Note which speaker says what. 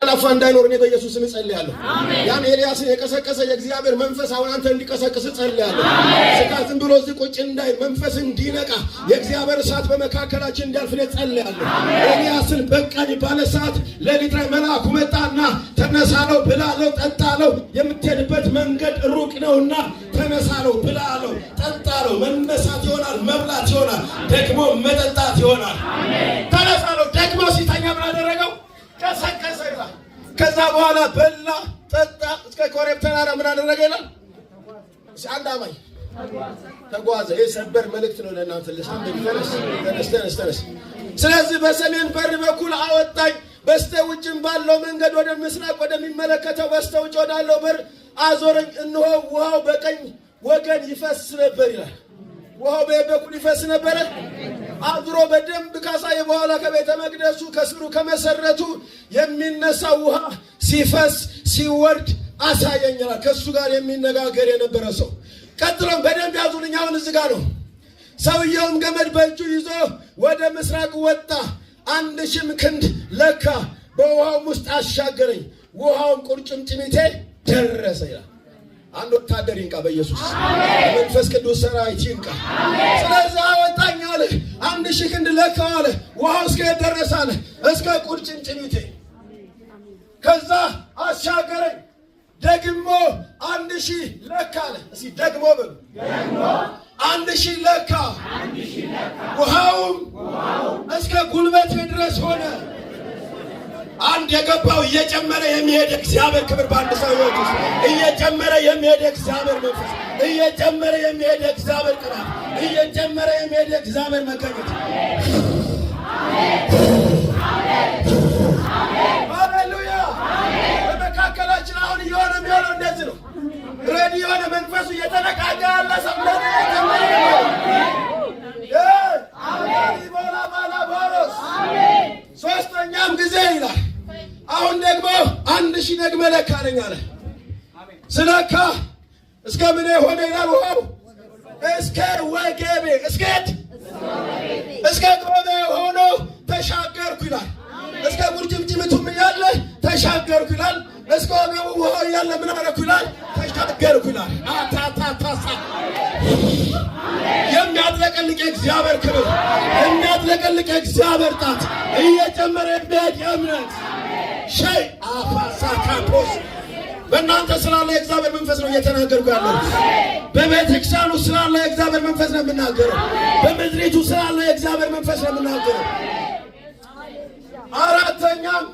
Speaker 1: አላፋ እንዳይኖር እኔ በኢየሱስ ስም ጸልያለሁ። ያን ኤልያስን የቀሰቀሰ የእግዚአብሔር መንፈስ አሁን አንተ እንዲቀሰቅስ ጸልያለሁ። ስጋ ዝም ብሎ እዚህ ቁጭ እንዳይል መንፈስ እንዲነቃ የእግዚአብሔር እሳት በመካከላችን እንዲያልፍ እኔ ጸልያለሁ። ኤልያስን በቃኝ ባለ ሰዓት ሌሊት ላይ መልአኩ መጣና ተነሳለው፣ ብላለው፣ ጠጣለው፣ የምትሄድበት መንገድ ሩቅ ነውና ተነሳለው፣ ብላለው፣ ጠጣለው። መነሳት ይሆናል፣ መብላት ይሆናል፣ ደግሞ መጠጣት ይሆናል። ተነሳለው ደግሞ ሲተኛ ምን አደረገው? ቀሰቀሰ ይላል። ከዛ በኋላ በላ ጠጣ፣ እስከ ኮሬብ ተራራ ምን አደረገ ይላል? አንድ አማኝ ተጓዘ። ይህ ሰበር መልእክት ነው ለእናንተ ልሳን። ተነስ። ስለዚህ በሰሜን በር በኩል አወጣኝ፣ በስተ ውጭም ባለው መንገድ ወደ ምስራቅ ወደሚመለከተው በስተ ውጭ ወዳለው በር አዞረኝ። እነሆ ውሃው በቀኝ ወገን ይፈስ ነበር ይላል። ውሃው በኩል ይፈስ ነበረ። አድሮ በደንብ ካሳየ በኋላ ከቤተ መቅደሱ ከስሩ ከመሰረቱ የሚነሳ ውሃ ሲፈስ ሲወርድ አሳየኛል። ከሱ ጋር የሚነጋገር የነበረ ሰው ቀጥሎም በደንብ ያዙልኝ። አሁን እዚህ ጋር ነው። ሰውየውም ገመድ በእጁ ይዞ ወደ ምስራቅ ወጣ፣ 1000 ክንድ ለካ፣ በውሃውም ውስጥ አሻገረኝ፣ ውሃውም ቁርጭምጭሚቴ ደረሰ ይላል። አንድ ወታደር ይንቃ በኢየሱስ መንፈስ ቅዱስ ሰራዊት ይንቃ። ስለዚህ አወጣኝ አለ፣ 1000 ክንድ ለካ አለ፣ ውሃው እስከ ደረሰ አለ፣ እስከ ቁርጭምጭሚቴ። ከዛ አሻገረኝ፣ ደግሞ 1000 ለካ አለ። እስኪ ደግሞ በሉ 1000 ለካ፣ ውሃውም እስከ ጉልበቴ ድረስ ሆነ። አንድ የገባው እየጨመረ የሚሄድ እግዚአብሔር ክብር በአንድ ሰው ሕይወት ውስጥ እየጨመረ የሚሄድ እግዚአብሔር መንፈስ፣ እየጨመረ የሚሄድ እግዚአብሔር ቅባት፣ እየጨመረ የሚሄድ እግዚአብሔር መገኘት። ሃሌሉያ! በመካከላችን አሁን እየሆነ የሚሆነው እንደዚህ ነው። ሬዲ የሆነ መንፈሱ እየተነቃቀ ያለ ሰው ሶስተኛም ጊዜ ይላል። አሁን ደግሞ 1000 ደግመህ ለካ አለኝ አለ። ስለካ እስከ ምን ሆነ ይላል? ውሃው እስከ ወገቤ፣ እስከ ቆሜ ሆኖ ተሻገርኩ ይላል። እስከ ቁርጭምጭሚቱም እያለ ተሻገርኩ ይላል። እስከ ወገቡ ውሃው እያለ ምን አደረኩ ይላል? ተሻገርኩ ይላል። አታታታሳ የሚያጥለቀልቅ እግዚአብሔር ክብር፣ የሚያጥለቀልቅ እግዚአብሔር ጣት፣ እየጨመረ የሚሄድ እምነት ሸይ አፋሳካፖስ በእናንተ ስላለ የእግዚአብሔር መንፈስ ነው እየተናገርኩ ያለው። በቤተክርስቲያኑ ስላለ የእግዚአብሔር መንፈስ ነው የምናገረው። በምድሪቱ ስላለ የእግዚአብሔር መንፈስ ነው የምናገረው። አራተኛም